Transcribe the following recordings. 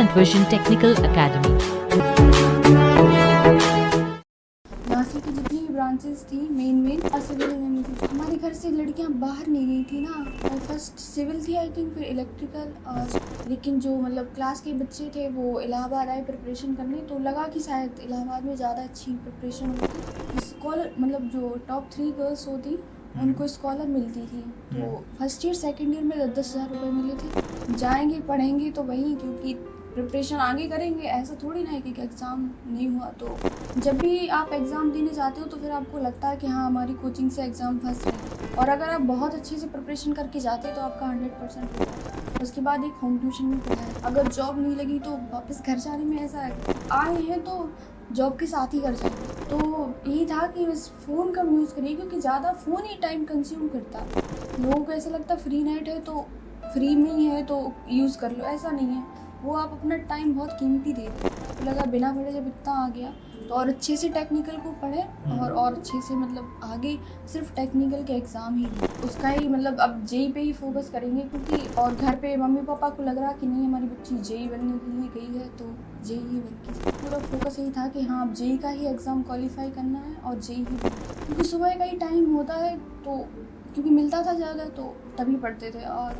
and Vision Technical Academy. Jhansi की जितनी भी ब्रांचेस थी मेन सिविल में थी। हमारे घर से लड़कियां बाहर नहीं गई थी ना, और फर्स्ट सिविल थी आई थिंक, फिर इलेक्ट्रिकल। और लेकिन जो मतलब क्लास के बच्चे थे वो इलाहाबाद आए प्रिपरेशन करने, तो लगा कि शायद इलाहाबाद में ज़्यादा अच्छी प्रिपरेशन होती। स्कॉलर मतलब जो टॉप 3 गर्ल्स होती उनको स्कॉलर मिलती थी, तो फर्स्ट ईयर सेकेंड ईयर में 10,000 रुपये मिले थे। जाएंगे पढ़ेंगे तो वहीं, क्योंकि प्रिपरेशन आगे करेंगे, ऐसा थोड़ी ना है कि एग्ज़ाम नहीं हुआ। तो जब भी आप एग्ज़ाम देने जाते हो तो फिर आपको लगता है कि हाँ हमारी कोचिंग से एग्ज़ाम फंस रहे हैं, और अगर आप बहुत अच्छे से प्रिपरेशन करके जाते हो तो आपका 100% होता है। उसके बाद एक होम ट्यूशन में पढ़ाया। अगर जॉब नहीं लगी तो वापस घर जाने में ऐसा आए हैं तो जॉब के साथ ही घर जाएंगे। तो यही था कि बस फ़ोन कम यूज़ करिए, क्योंकि ज़्यादा फ़ोन ही टाइम कंज्यूम करता है। लोगों को ऐसा लगता है फ्री नेट है तो फ्री में ही है तो यूज़ कर लो, ऐसा नहीं है। वो आप अपना टाइम बहुत कीमती दे रहे हो। तो लगा बिना पढ़े जब इतना आ गया तो और अच्छे से टेक्निकल को पढ़े, और अच्छे से मतलब आगे सिर्फ टेक्निकल के एग्ज़ाम ही उसका ही मतलब अब जेई पे ही फोकस करेंगे, क्योंकि और घर पे मम्मी पापा को लग रहा कि नहीं हमारी बच्ची जेई बनने के लिए गई है तो जेई ही बन के। पूरा फोकस यही था कि हाँ अब जेई का ही एग्ज़ाम क्वालिफाई करना है और जेई ही बनना है। क्योंकि सुबह का ही टाइम होता है, तो क्योंकि मिलता था ज़्यादा तो तभी पढ़ते थे, और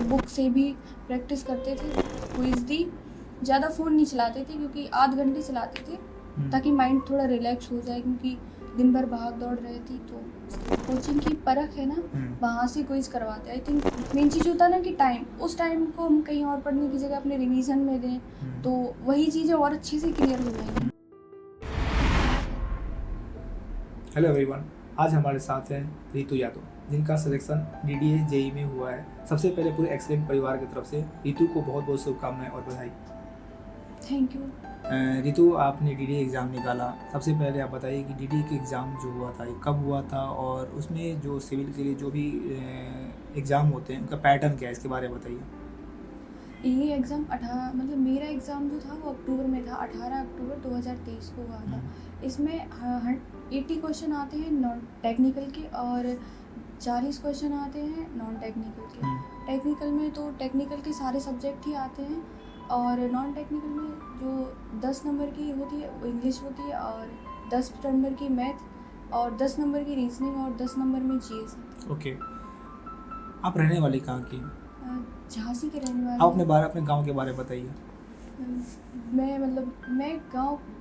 बुक से भी प्रैक्टिस करते थे। क्विज़ दी, ज़्यादा फ़ोन नहीं चलाते थे, क्योंकि आध घंटे चलाते थे ताकि माइंड थोड़ा रिलैक्स हो जाए, क्योंकि दिन भर भाग दौड़ रही थी। तो कोचिंग की परख है ना, वहाँ से क्विज़ करवाते। आई थिंक मेन चीज़ होता है ना कि टाइम, उस टाइम को हम कहीं और पढ़ने की जगह अपने रिवीजन में दें तो वही चीज़ें और अच्छे से क्लियर हो जाएंगी। हेलो एवरीवन, आज हमारे साथ हैं रितु यादव, जिनका सिलेक्शन डीडीए जेई में हुआ है। सबसे पहले पूरे एक्सीलेंट परिवार की तरफ से रितु को बहुत बहुत शुभकामनाएं और बधाई। Thank you. रितु, आपने डीडीए एग्ज़ाम निकाला। सबसे पहले आप बताइए कि डीडीए के एग्ज़ाम जो हुआ था ये कब हुआ था, और उसमें जो सिविल के लिए जो भी एग्ज़ाम होते हैं उनका पैटर्न क्या है, इसके बारे में बताइए। ये एग्ज़ाम मतलब मेरा एग्ज़ाम जो था वो अक्टूबर में था, 18 अक्टूबर 2023 को हुआ था। इसमें 80 क्वेश्चन आते हैं नॉन टेक्निकल के और 40 क्वेश्चन आते हैं नॉन टेक्निकल के। टेक्निकल में तो टेक्निकल के सारे सब्जेक्ट ही आते हैं, और नॉन टेक्निकल में जो 10 नंबर की होती है वो इंग्लिश होती है, और 10 नंबर की मैथ, और 10 नंबर की रीजनिंग, और 10 नंबर में जीएस है। ओके, आप रहने वाली कहाँ की? झांसी के रहने आप वाले। अपने गाँव के बारे में बताइए।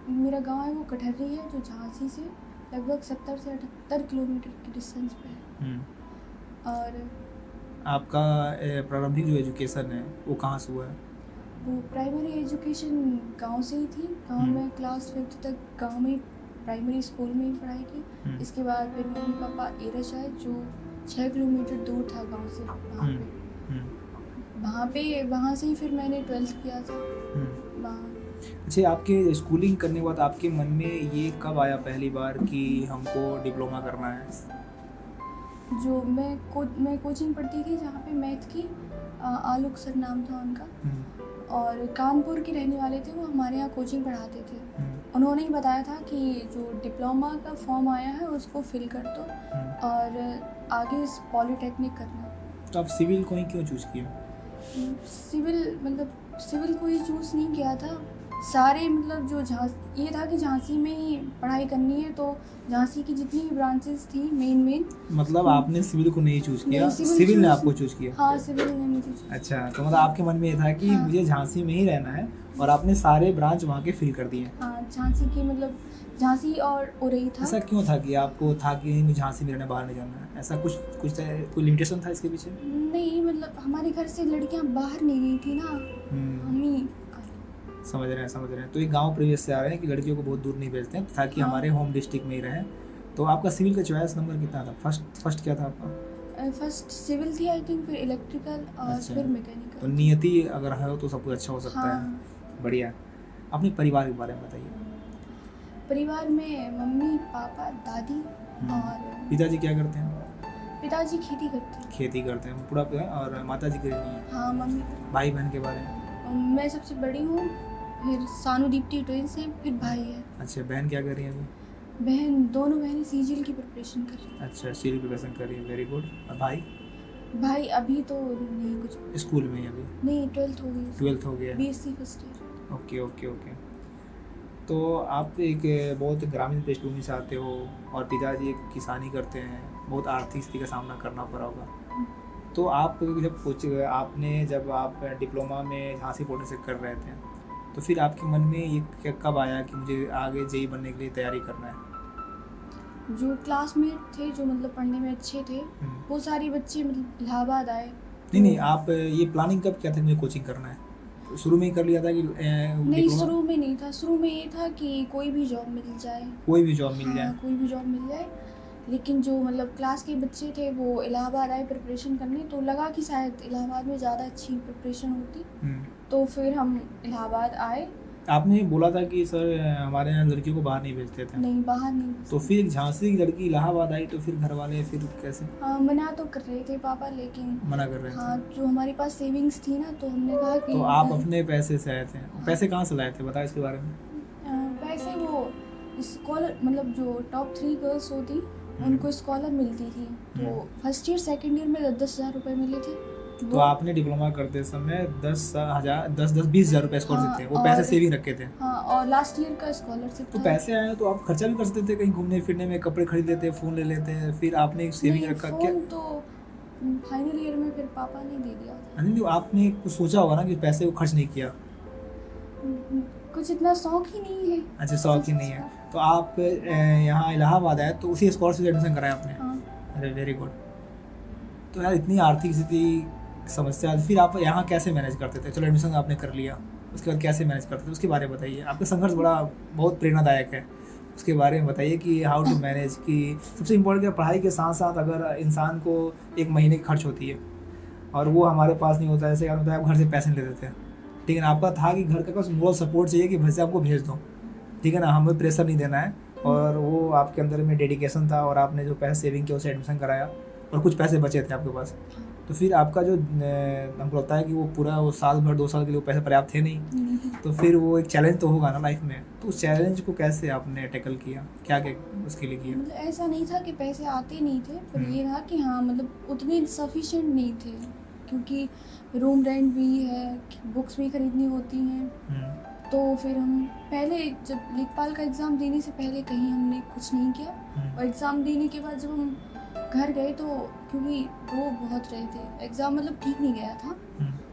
मेरा गांव है वो कटहरी है, जो झांसी से लगभग 70 से 78 किलोमीटर की डिस्टेंस पे है। और आपका प्रारंभिक जो एजुकेशन है वो कहाँ से हुआ है? वो प्राइमरी एजुकेशन गांव से ही थी। गांव में क्लास 5th तक गांव में प्राइमरी स्कूल में ही पढ़ाई की। इसके बाद फिर मम्मी पापा एरश आए, जो 6 किलोमीटर दूर था गांव से। वहाँ से ही फिर मैंने 12th किया था वहाँ। अच्छा, आपके स्कूलिंग करने के बाद आपके मन में ये कब आया पहली बार कि हमको डिप्लोमा करना है? जो मैं कोचिंग पढ़ती थी जहाँ पे मैथ की, आलोक सर नाम था उनका, और कानपुर के रहने वाले थे। वो हमारे यहाँ कोचिंग पढ़ाते थे। उन्होंने ही बताया था कि जो डिप्लोमा का फॉर्म आया है उसको फिल कर दो और आगे इस पॉलीटेक्निक करना। तो आप सिविल को ही क्यों चूज़ किया? सिविल को ही चूज़ नहीं किया था। सारे मतलब जो ये था कि झांसी में ही पढ़ाई करनी है, तो झांसी की जितनी भी ब्रांचेस थी मेन मतलब आपने सिविल को नहीं चूज़ किया, सिविल ने आपको चूज़ किया? हाँ, सिविल ने मुझे चूज़। अच्छा, तो मतलब आपके मन में ये था कि मुझे झांसी में ही रहना है, और आपने सारे ब्रांच वहाँ के फिल कर दिए? हाँ, झांसी और उरई था। ऐसा क्यों था कि आपको था कि मुझे झांसी में रहना, बाहर नहीं जाना है? ऐसा कुछ कोई लिमिटेशन था इसके पीछे? नहीं, मतलब हमारे घर से लड़कियां बाहर नहीं गई थी ना, हम ही। समझ रहे हैं। तो ये गांव परिवेश से आ रहे हैं कि लड़कियों को बहुत दूर नहीं भेजते हैं, ताकि हमारे होम डिस्ट्रिक्ट में ही रहें। तो आपका सिविल का चॉइस नंबर कितना था? फर्स्ट क्या था आपका? फर्स्ट सिविल थी आई थिंक, फिर इलेक्ट्रिकल और फिर मैकेनिकल। तो नियति अगर है तो सब कुछ अच्छा हो सकता है। बढ़िया। अपने परिवार के बारे में बताइए। परिवार में मम्मी पापा दादी और पिताजी क्या करते हैं? पिताजी खेती करते हैं पूरा। और माता जी करी नहीं है? हाँ, मम्मी। भाई बहन के बारे में? मैं सबसे बड़ी हूँ, फिर सानू दीप्ति ट्विंस हैं, फिर भाई है। अच्छा, बहन क्या कर रही है अभी? दोनों बहनें सीजीएल की प्रिपरेशन कर रही हैं। अच्छा, सीजीएल की प्रिपरेशन कर रही है, वेरी गुड। और भाई अभी तो नहीं, कुछ स्कूल में ही अभी? नहीं, 12th हो गई। 12th हो गया। BSc first year. Okay okay okay. तो आप एक बहुत ग्रामीण पृष्ठभूमि से आते हो और पिताजी एक किसानी करते हैं, बहुत आर्थिक स्थिति का सामना करना पड़ा होगा। तो आप जब आप डिप्लोमा में झांसी पॉलिटेक्निक कर रहे थे, तो फिर आपके मन में ये कब आया कि मुझे आगे जेई बनने के लिए तैयारी करना है? जो क्लासमेट थे जो मतलब पढ़ने में अच्छे थे, वो सारे बच्चे मतलब इलाहाबाद आए। नहीं, आप ये प्लानिंग कब किया था मुझे कोचिंग करना है? तो शुरू में ही कर लिया था कि नहीं, डिप्लोमा? शुरू में नहीं था। शुरू में ये था कि कोई भी जॉब मिल जाए। कोई भी जॉब मिल जाए। हाँ, कोई भी जॉब मिल जाए। लेकिन जो मतलब क्लास के बच्चे थे वो इलाहाबाद आए प्रिपरेशन करने, तो लगा कि शायद इलाहाबाद में ज़्यादा अच्छी प्रिपरेशन होती। तो फिर हम इलाहाबाद आए। आपने बोला था कि सर हमारे यहाँ लड़कियों को बाहर नहीं भेजते थे। नहीं, बाहर नहीं भेजते। तो फिर झांसी की लड़की इलाहाबाद आई तो फिर घर वाले फिर कैसे? हाँ, मना तो कर रहे थे पापा, लेकिन मना कर रहे थे? हाँ, जो हमारे पास सेविंग्स थी ना, तो हमने कहा कि तो आप अपने पैसे से आए थे? पैसे कहाँ से लाए थे, बताओ इसके बारे में। पैसे वो स्कॉलर, मतलब जो टॉप 3 गर्ल्स होती उनको स्कॉलर मिलती थी। तो फर्स्ट ईयर सेकंड ईयर में 10,000 रुपये मिले थे। तो आपने डिप्लोमा करते समय 20,000 रुपये स्कॉलरशिप थे, वो पैसे सेविंग रखे थे? हाँ, और लास्ट ईयर का स्कॉलरशिप तो था। पैसे आए तो आप खर्चा भी कर सकते थे, कहीं घूमने फिरने में, कपड़े खरीद लेते, फ़ोन ले लेते, फिर आपने एक सेविंग नहीं, रखा क्या? फ़ोन तो फाइनल ईयर में फिर पापा ने दे दिया था। नहीं, आपने कुछ सोचा होगा ना कि पैसे को खर्च नहीं किया? कुछ इतना शौक ही नहीं है। अच्छा, शौक ही नहीं है। तो आप यहाँ इलाहाबाद आए तो उसी स्कॉलरशिप से एडमिशन कराया आपने? हाँ। अरे वेरी गुड। तो यार इतनी आर्थिक स्थिति समस्या, फिर आप यहाँ कैसे मैनेज करते थे? चलो एडमिशन आपने कर लिया, उसके बाद कैसे मैनेज करते थे, उसके बारे में बताइए। आपका संघर्ष बहुत प्रेरणादायक है, उसके बारे में बताइए कि हाउ टू मैनेज। कि सबसे इम्पोर्टेंट क्या, पढ़ाई के साथ साथ अगर इंसान को एक महीने की खर्च होती है और वो हमारे पास नहीं होता, जैसे क्या होता है आप घर से पैसे नहीं ले देते हैं, ठीक है ना, आपका था कि घर का कुछ मोरल सपोर्ट चाहिए कि घर से आपको भेज दो, ठीक है ना, हमें प्रेशर नहीं देना है, और वो आपके अंदर में डेडिकेशन था और आपने जो पैसे सेविंग किया उसे एडमिशन कराया और कुछ पैसे बचे थे आपके पास। तो फिर आपका जो हमको लगता है कि वो पूरा वो साल भर 2 साल के लिए वो पैसे पर्याप्त थे नहीं, तो फिर वो एक चैलेंज तो होगा ना लाइफ में। तो उस चैलेंज को कैसे आपने टैकल किया, क्या क्या उसके लिए किया? मतलब ऐसा नहीं था कि पैसे आते नहीं थे, पर ये था कि हाँ मतलब उतने सफिशिएंट नहीं थे, क्योंकि रूम रेंट भी है, बुक्स भी खरीदनी होती हैं। तो फिर हम पहले जब लेखपाल का एग्ज़ाम देने से पहले कहीं हमने कुछ नहीं किया, और एग्ज़ाम देने के बाद जब हम घर गए तो क्योंकि रो बहुत रहे थे, एग्ज़ाम मतलब ठीक नहीं गया था।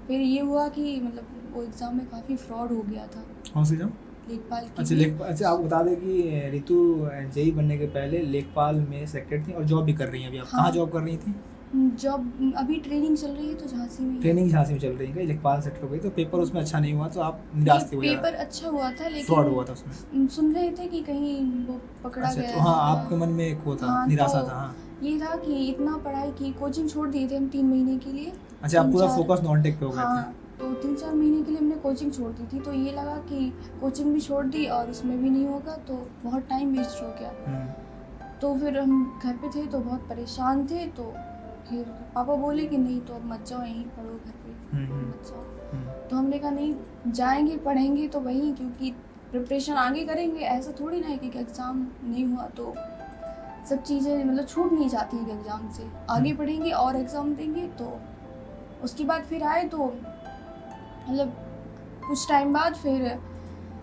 फिर ये हुआ कि मतलब वो एग्ज़ाम में काफ़ी फ्रॉड हो गया था। कौन सी एग्जाम? लेखपाल की। अच्छा, लेखपाल। अच्छा, आप बता दें कि ऋतु जेई बनने के पहले लेखपाल में सेलेक्टेड थी और जॉब भी कर रही हैं अभी आप? हाँ। कहाँ जॉब कर रही थी? जॉब अभी ट्रेनिंग चल रही है तो झांसी में। ट्रेनिंग झांसी में चल रही है, लेखपाल सेक्टर हो गई, तो पेपर उसमें अच्छा नहीं हुआ तो आप निराश थे? पेपर अच्छा हुआ था लेकिन फ्रॉड हुआ था उसमें, सुन रहे थे कि कहीं वो पकड़ा अच्छा, गया तो हाँ, है। आपके मन में एक वो था, हाँ, निराशा तो था। हाँ, ये था कि इतना पढ़ाई की, कोचिंग छोड़ दिए थे हम 3 महीने के लिए। अच्छा, आप पूरा 3-4 फोकस नॉन टेक पे हो गए थे? हाँ, तो 3-4 महीने के लिए हमने कोचिंग छोड़ दी थी, तो ये लगा कि कोचिंग भी छोड़ दी और इसमें भी नहीं होगा, तो बहुत टाइम वेस्ट हो गया। तो फिर हम घर पे थे तो बहुत परेशान थे, तो फिर पापा बोले कि नहीं तो अब मत जाओ, यहीं पढ़ो घर पे, मत जाओ। तो हमने कहा नहीं, जाएंगे पढ़ेंगे तो वहीं, क्योंकि प्रिपरेशन आगे करेंगे, ऐसा थोड़ी ना है कि एग्ज़ाम नहीं हुआ तो सब चीज़ें मतलब छूट नहीं जाती है एग्ज़ाम से, आगे पढ़ेंगे और एग्ज़ाम देंगे। तो उसके बाद फिर आए तो मतलब कुछ टाइम बाद फिर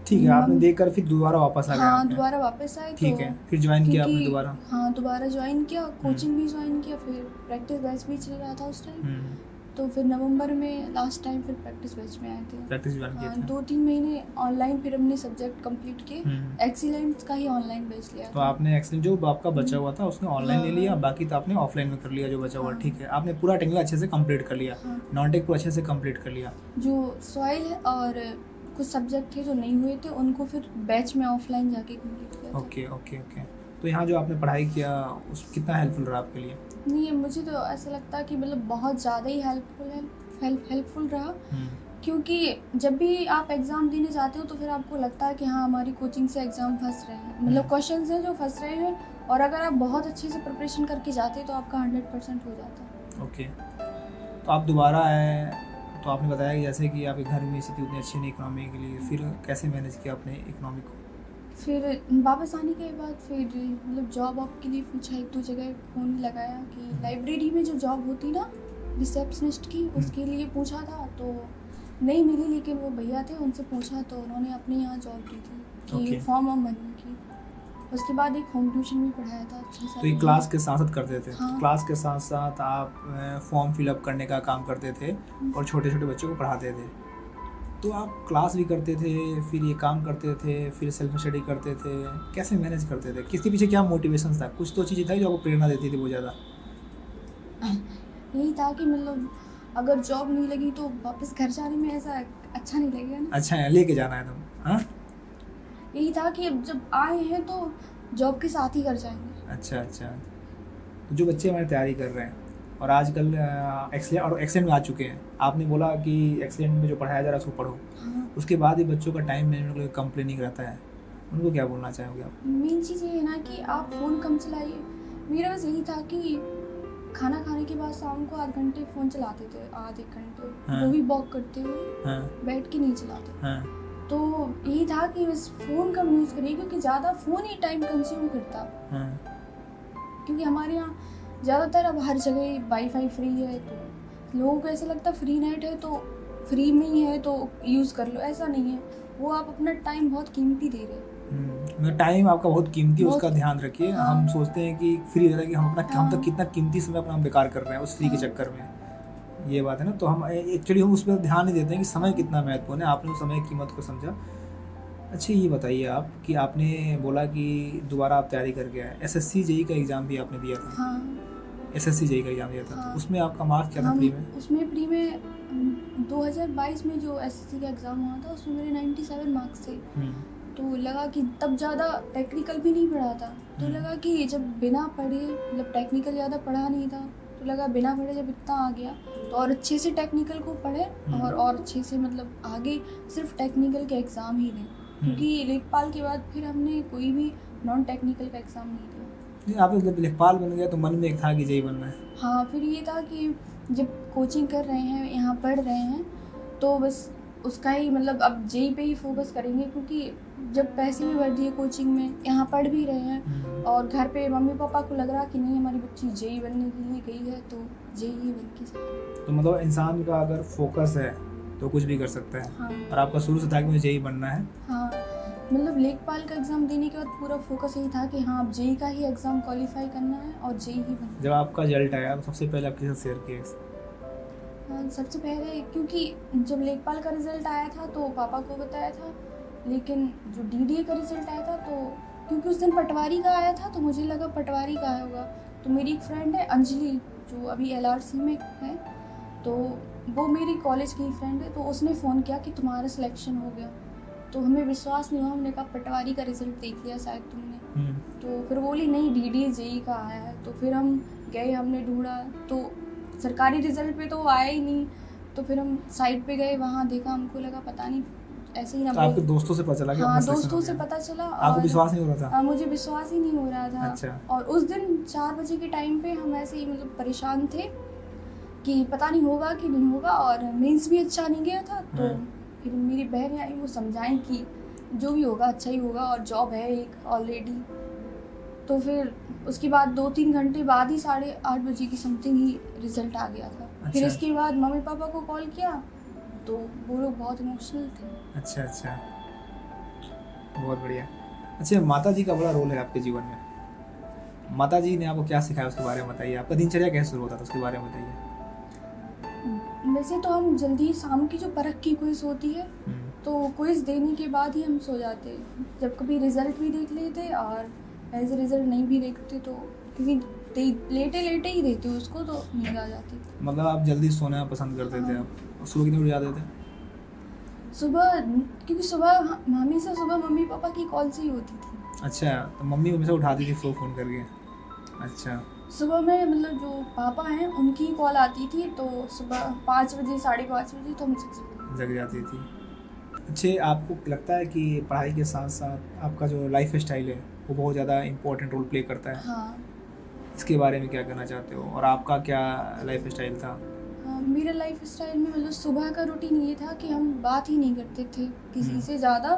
ठीक है, आपने देखकर फिर दोबारा वापस आ गए? हाँ, आपने? दोबारा वापस आए। ठीक तो है, फिर ज्वाइन किया आपने क्योंकि दोबारा? हाँ, दोबारा ज्वाइन किया, कोचिंग भी ज्वाइन किया, फिर प्रैक्टिस बैच भी चल रहा था उस टाइम। तो फिर नवंबर में लास्ट टाइम फिर प्रैक्टिस बैच में आए थे। प्रैक्टिस ज्वाइन किए थे? 2-3 महीने ऑनलाइन, फिर हमने सब्जेक्ट कंप्लीट किए। एक्सीलेंस का ही ऑनलाइन बैच लिया तो था। आपने एक्सेल जो आपका बचा हुआ था उसने ऑनलाइन ले लिया, बाकी तो आपने ऑफलाइन में कर लिया जो बचा हुआ। ठीक है, आपने पूरा टेक्निकल अच्छे से कंप्लीट कर लिया, नॉन टेक पूरा अच्छे से कंप्लीट कर लिया। जो सॉइल है और कुछ सब्जेक्ट थे जो नहीं हुए थे, उनको फिर बैच में ऑफलाइन जाके कंप्लीट किया था। Okay okay okay. तो यहाँ जो आपने पढ़ाई किया उस कितना हेल्पफुल रहा आपके लिए? नहीं, मुझे तो ऐसा लगता है कि मतलब बहुत ज़्यादा ही हेल्पफुल रहा, क्योंकि जब भी आप एग्ज़ाम देने जाते हो तो फिर आपको लगता है कि हाँ, हमारी कोचिंग से एग्ज़ाम फंस रहे हैं, मतलब क्वेश्चंस हैं जो फंस रहे हैं, और अगर आप बहुत अच्छे से प्रिपरेशन करके जाते तो आपका 100% हो जाता। ओके। तो आप दोबारा आए तो आपने बताया कि जैसे कि आपके घर में स्थिति उतनी अच्छी नहीं इकोनॉमी के लिए, फिर कैसे मैनेज किया आपने इकोनॉमी को? फिर वापस आने के बाद फिर मतलब जॉब के लिए पूछा, 1-2 जगह फ़ोन लगाया कि लाइब्रेरी में जो जॉब होती ना रिसेप्शनिस्ट की, उसके लिए पूछा था। तो नहीं मिली, लेकिन वो भैया थे, उनसे पूछा तो उन्होंने अपने यहाँ जॉब दी थी कि Okay. फॉर्म वार्म भरने की। उसके बाद एक होम ट्यूशन भी पढ़ाया था 6-7 तो ये क्लास के साथ साथ करते थे? हाँ। क्लास के साथ साथ आप फॉर्म फिलअप करने का काम करते थे और छोटे छोटे बच्चों को पढ़ाते थे। तो आप क्लास भी करते थे, फिर ये काम करते थे, फिर सेल्फ स्टडी करते थे, कैसे मैनेज करते थे? किसके पीछे क्या मोटिवेशन था? कुछ तो चीज़ें था जो आपको प्रेरणा देती थी बहुत ज़्यादा? यही था कि मतलब अगर जॉब नहीं लगी तो वापस घर जाने में ऐसा अच्छा नहीं लगेगा ना। अच्छा है, लेके जाना है तुम, हाँ? यही था कि अब जब आए हैं तो जॉब के साथ ही घर जाएंगे। अच्छा। तो जो बच्चे हमारी तैयारी कर रहे हैं और आजकल एक्सेलेंट में आ चुके हैं, आपने बोला कि एक्सेलेंट में जो पढ़ाया जा रहा है उसको पढ़ो, हाँ, उसके बाद ही बच्चों का टाइम मैनेजमेंट को कंप्लेनिंग रहता है, उनको क्या बोलना चाहोगे आप? मेन चीज़ ये है ना कि आप फ़ोन कम चलाइए। मेरा बस यही था कि खाना खाने के बाद शाम को 8 घंटे फ़ोन चलाते थे, आधे घंटे, हाँ। वो भी वॉक करते हुए, हाँ बैठ के नहीं चलाते। हाँ तो यही था कि बस फ़ोन कम यूज़ करिए, क्योंकि ज़्यादा फ़ोन ही टाइम कंज्यूम करता। हाँ क्योंकि हमारे यहाँ ज़्यादातर अब हर जगह वाईफाई फ्री है, तो लोगों को ऐसा लगता है फ्री नेट है तो फ्री में ही है तो यूज़ कर लो। ऐसा नहीं है, वो आप अपना टाइम बहुत कीमती दे रहे हैं। मतलब टाइम आपका बहुत कीमती है, उसका बहुत- ध्यान रखिए। हाँ। हम सोचते हैं कि फ्री रहता है कि हम अपना हम हाँ। तक कितना कीमती समय अपना हम बेकार कर रहे हैं उस फ्री के हाँ। चक्कर में, ये बात है ना। तो हम एक्चुअली हम उस पर ध्यान नहीं देते हैं कि समय कितना महत्वपूर्ण है। आपने उस समय की कीमत को समझा। अच्छा ये बताइए आप कि आपने बोला कि दोबारा आप तैयारी करके आए, SSC JEE का एग्ज़ाम भी आपने दिया था? हाँ, SSC JEE का एग्ज़ाम दिया था, हाँ। तो उसमें आपका मार्क्स क्या था हम प्री में? उसमें प्री में 2022 में जो SSC का एग्ज़ाम हुआ था उसमें मेरे 97 मार्क्स थे। तो लगा कि तब ज़्यादा टेक्निकल भी नहीं पढ़ा था, तो लगा कि जब बिना पढ़े, मतलब टेक्निकल ज़्यादा पढ़ा नहीं था, तो लगा बिना पढ़े जब इतना आ गया तो और अच्छे से टेक्निकल को पढ़े और अच्छे से मतलब आगे सिर्फ टेक्निकल के एग्ज़ाम ही दें, क्योंकि लेखपाल के बाद फिर हमने कोई भी नॉन टेक्निकल का एग्ज़ाम नहीं दिया। नहीं, आप जब लेखपाल बन गया तो मन में एक था कि JEE बनना है? हाँ, फिर ये था कि जब कोचिंग कर रहे हैं, यहाँ पढ़ रहे हैं, तो बस उसका ही मतलब अब JEE पे ही फोकस करेंगे, क्योंकि जब पैसे भी भर दिए कोचिंग में, यहाँ पढ़ भी रहे हैं और घर पे मम्मी पापा को लग रहा कि नहीं हमारी बच्ची JEE बनने के लिए गई है तो JEE ही बन के जाए। तो मतलब इंसान का अगर फोकस है तो कुछ भी कर सकता है। हाँ, और आपका शुरू से था कि मुझे JEE बनना है? हाँ, मतलब लेखपाल का एग्ज़ाम देने के बाद पूरा फोकस यही था कि हाँ अब JEE का ही एग्ज़ाम क्वालिफाई करना है और JEE ही बनना है। जब आपका रिजल्ट आया तो सबसे पहले आप किससे शेयर किए? हाँ, सबसे पहले क्योंकि जब लेखपाल का रिज़ल्ट आया था तो पापा को बताया था, लेकिन जो DDA का रिज़ल्ट आया था तो क्योंकि उस दिन पटवारी का आया था तो मुझे लगा पटवारी का आया होगा। तो मेरी एक फ्रेंड है अंजलि, जो अभी LRC में है, तो वो मेरी कॉलेज की फ्रेंड है, तो उसने फ़ोन किया कि तुम्हारा सिलेक्शन हो गया। तो हमें विश्वास नहीं हुआ, हमने कहा पटवारी का रिज़ल्ट देख लिया शायद तुमने। तो फिर बोली नहीं DDA JEE का आया है। तो फिर हम गए, हमने ढूंढा तो सरकारी रिज़ल्ट पे तो वो आया ही नहीं। तो फिर हम साइट पे गए, वहाँ देखा, हमको लगा पता नहीं ऐसे ही ना तो आपके दोस्तों से पता चला कि हाँ, अपना selection दोस्तों हो से गया? पता चला। आपको और विश्वास नहीं हो रहा था? मुझे विश्वास ही नहीं हो रहा था। अच्छा। और उस दिन 4 बजे के टाइम पे हम ऐसे ही मतलब परेशान थे कि पता नहीं होगा कि नहीं होगा, और मेंस भी अच्छा नहीं गया था। तो फिर मेरी बहन आई, वो समझाएं कि जो भी होगा अच्छा ही होगा और जॉब है एक ऑलरेडी। तो फिर उसके बाद 2-3 घंटे बाद ही 8:30 बजे की समथिंग ही रिज़ल्ट आ गया था। फिर अच्छा। इसके बाद मम्मी पापा को कॉल किया तो वो लोग बहुत इमोशनल थे। अच्छा, बहुत बढ़िया। अच्छा, माता जी का बड़ा रोल है आपके जीवन में। माता जी ने आपको क्या सिखाया उसके बारे में बताइए। आपका दिनचर्या कैसे शुरू होता था उसके बारे में बताइए। वैसे तो हम जल्दी शाम की जो परख की क्विज़ होती है तो क्विज़ देने के बाद ही हम सो जाते। जब कभी रिज़ल्ट भी देख लेते और ऐसे रिज़ल्ट नहीं भी देखते तो क्योंकि लेटे लेटे ही देते उसको तो नींद आ जाती। मतलब आप जल्दी सोना पसंद करते थे आप? और सुबह कितने बजे जाते थे? सुबह, क्योंकि सुबह हमेशा सुबह मम्मी पापा की कॉल से ही होती थी। अच्छा, तो मम्मी हमेशा उठाती थी फ़ोन करके? अच्छा। सुबह में मतलब जो पापा हैं उनकी कॉल आती थी तो सुबह 5 बजे 5:30 बजे तो हम जग जाती थी। अच्छा, आपको लगता है कि पढ़ाई के साथ साथ आपका जो लाइफ स्टाइल है वो बहुत ज़्यादा इम्पोर्टेंट रोल प्ले करता है? हाँ, इसके बारे में क्या कहना चाहते हो? और आपका क्या लाइफ स्टाइल था? मेरा लाइफ स्टाइल में मतलब सुबह का रूटीन ये था कि हम बात ही नहीं करते थे किसी से ज़्यादा।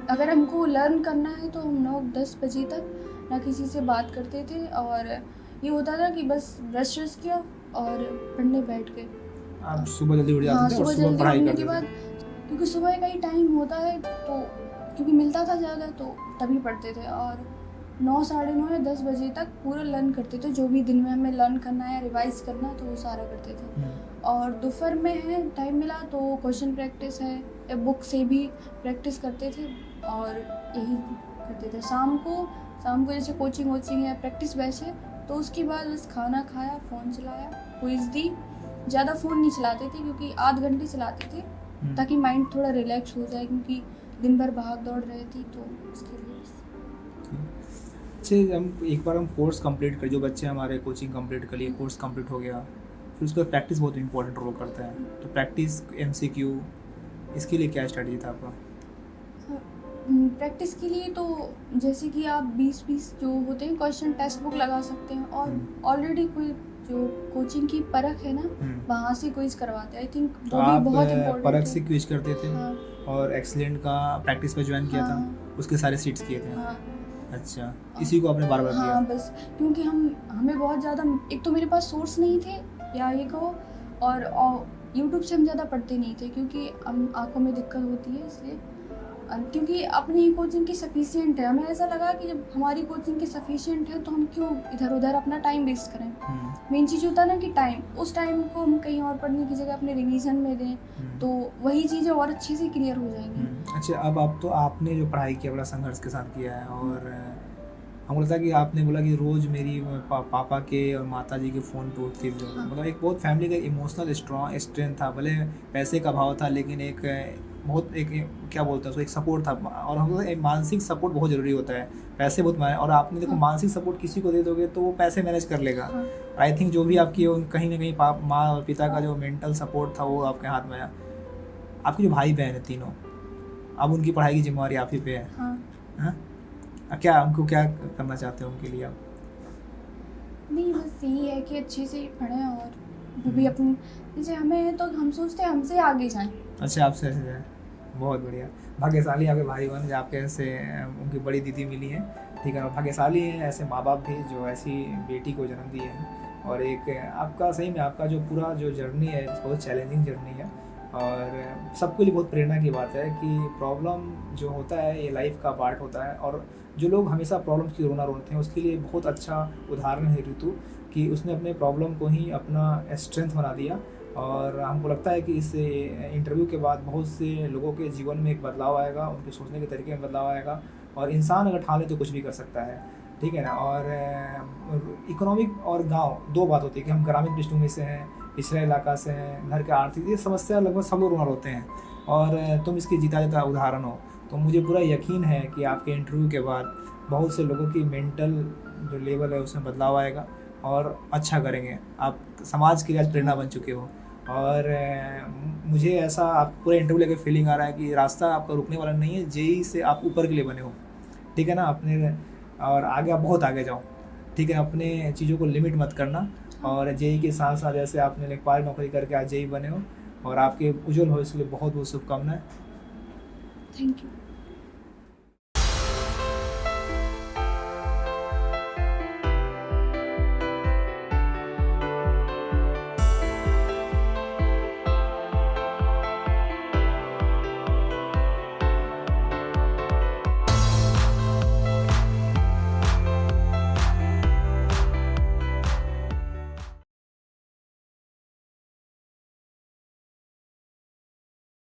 अगर हमको लर्न करना है तो हम 9-10 बजे तक ना किसी से बात करते थे, और ये होता था कि बस ब्रश किया और पढ़ने बैठ गए। आप सुबह जल्दी उठ हाँ, जाते थे और सुबह सुबह जल्दी पढ़ाई उठने करते के थे। बाद, क्योंकि सुबह का ही टाइम होता है तो क्योंकि मिलता था ज़्यादा तो तभी पढ़ते थे, और 9 साढ़े 9 या 10 बजे तक पूरा लर्न करते थे, जो भी दिन में हमें लर्न करना है, रिवाइज करना है, तो वो सारा करते थे। और दोपहर में है टाइम मिला तो क्वेश्चन प्रैक्टिस है या बुक से भी प्रैक्टिस करते थे, और यही करते थे। शाम को जैसे कोचिंग वोचिंग या प्रैक्टिस बैच है तो उसके बाद बस खाना खाया, फ़ोन चलाया, क्विज़ दी। ज़्यादा फ़ोन नहीं चलाते थे क्योंकि आध घंटे चलाते थे ताकि माइंड थोड़ा रिलैक्स हो जाए, क्योंकि दिन भर भाग दौड़ रही थी तो उसके लिए बस। अच्छा, हम एक बार कोर्स कंप्लीट कर, जो बच्चे हमारे कोचिंग कंप्लीट कर लिए, कोर्स कंप्लीट हो गया, फिर उसका प्रैक्टिस बहुत इंपॉर्टेंट रोल करता है। तो प्रैक्टिस MCQ इसके लिए क्या स्ट्रेटजी था आपका? प्रैक्टिस के लिए तो जैसे कि आप 20-20 जो होते हैं क्वेश्चन टेक्स्ट बुक लगा सकते हैं, और ऑलरेडी कोई जो कोचिंग की परख है ना वहाँ से क्विज करवाते हैं। आई थिंक तो वो भी आप बहुत इम्पोर्टेंट परख है। से क्विज करते थे? हाँ, और एक्सीलेंट का प्रैक्टिस पे ज्वाइन किया था, हाँ। उसके सारे सीट्स किए थे? हाँ, अच्छा, इसी को आपने बार बार किया? हाँ, बस क्योंकि हमें बहुत ज़्यादा, एक तो मेरे पास सोर्स नहीं थे या ये कहो, और यूट्यूब से हम ज़्यादा पढ़ते नहीं थे क्योंकि हम आँखों में दिक्कत होती है, इसलिए क्योंकि अपनी कोचिंग की सफिशिएंट है। हमें ऐसा लगा कि जब हमारी कोचिंग की सफिशिएंट है तो हम क्यों इधर उधर अपना टाइम वेस्ट करें। मेन चीज़ होता है ना कि टाइम, उस टाइम को हम कहीं और पढ़ने की जगह अपने रिवीजन में दें तो वही चीज़ें और अच्छे से क्लियर हो जाएंगी। अच्छा, अब आप तो आपने जो पढ़ाई किया बड़ा संघर्ष के साथ किया है, और हमको लगता है कि आपने बोला कि रोज़ मेरी पापा के और माता जी के फ़ोन पे उठती थी। मतलब एक बहुत फैमिली का इमोशनल स्ट्रेंथ था, भले पैसे का भाव था लेकिन एक बहुत एक क्या बोलते हैं उसको, एक सपोर्ट था। और हमको एक मानसिक सपोर्ट बहुत ज़रूरी होता है, पैसे बहुत मायने, और आपने देखो मानसिक सपोर्ट किसी को दे दोगे तो वो पैसे मैनेज कर लेगा। आई थिंक जो भी आपकी कहीं ना कहीं माँ और पिता का जो मेंटल सपोर्ट था वो आपके हाथ में आया। आपके जो भाई बहन है तीनों, अब उनकी पढ़ाई की जिम्मेवारी आप ही पे है। हाँ? क्या उनको क्या करना चाहते हैं उनके लिए आप? नहीं, बस यही है कि अच्छे से पढ़ें, और वो भी अपनी, जैसे हमें है तो हम सोचते हैं हमसे आगे जाएं। अच्छा, आपसे ऐसे जाए, बहुत बढ़िया। भाग्यशाली आपके भाई बहन जो आपके ऐसे उनकी बड़ी दीदी मिली है, ठीक है। और भाग्यशाली हैं ऐसे माँ बाप भी जो ऐसी बेटी को जन्म दिए हैं। और एक आपका सही में आपका जो पूरा जो जर्नी है बहुत चैलेंजिंग जर्नी है, और सबके लिए बहुत प्रेरणा की बात है कि प्रॉब्लम जो होता है ये लाइफ का पार्ट होता है। और जो लोग हमेशा प्रॉब्लम्स की रोना रोते हैं उसके लिए बहुत अच्छा उदाहरण है ऋतु, कि उसने अपने प्रॉब्लम को ही अपना स्ट्रेंथ बना दिया। और हमको लगता है कि इस इंटरव्यू के बाद बहुत से लोगों के जीवन में एक बदलाव आएगा, उनके सोचने के तरीके में बदलाव आएगा, और इंसान अगर ठान ले तो कुछ भी कर सकता है, ठीक है ना। और इकोनॉमिक और गांव दो बात होती है कि हम ग्रामीण पृष्ठभूमि से हैं, पिछड़ा इलाका से हैं, घर के आर्थिक ये समस्या लगभग सब लोग रोना रोते हैं, और तुम इसकी जीता जाता उदाहरण हो। तो मुझे पूरा यकीन है कि आपके इंटरव्यू के बाद बहुत से लोगों की मेंटल जो लेवल है उसमें बदलाव आएगा और अच्छा करेंगे। आप समाज के लिए आज प्रेरणा बन चुके हो, और मुझे ऐसा आप पूरे इंटरव्यू लेकर फीलिंग आ रहा है कि रास्ता आपका रुकने वाला नहीं है। जेई से आप ऊपर के लिए बने हो, ठीक है ना, अपने और आगे आप बहुत आगे जाओ, ठीक है। अपने चीज़ों को लिमिट मत करना, और जेई के साथ साथ जैसे आपने लेखपाल नौकरी करके आज जेई बने हो, और आपके उज्जवल भविष्य के लिए बहुत बहुत शुभकामनाएं। Thank you.